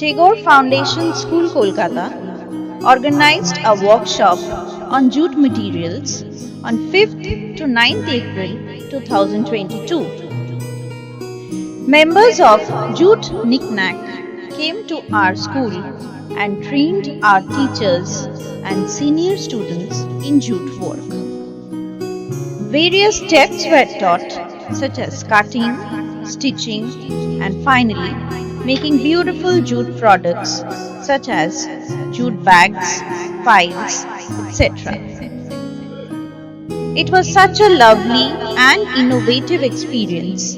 Tagore Foundation School, Kolkata organized a workshop on jute materials on 5th to 9th April 2022. Members of Jute Knick Knack came to our school and trained our teachers and senior students in jute work. Various steps were taught, such as cutting, stitching, and finally making beautiful jute products such as jute bags, files, etc. It was such a lovely and innovative experience,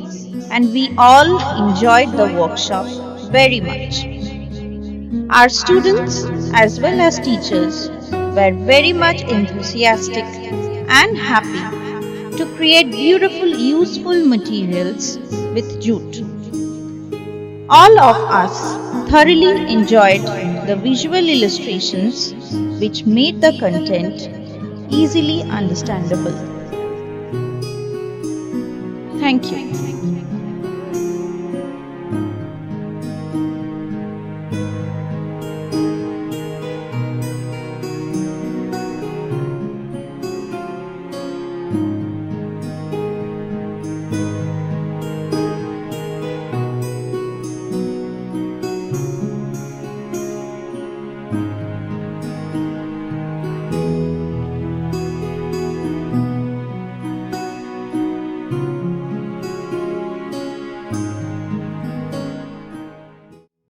and we all enjoyed the workshop very much. Our students, as well as teachers, were very much enthusiastic and happy to create beautiful, useful materials with jute. All of us thoroughly enjoyed the visual illustrations, which made the content easily understandable. Thank you.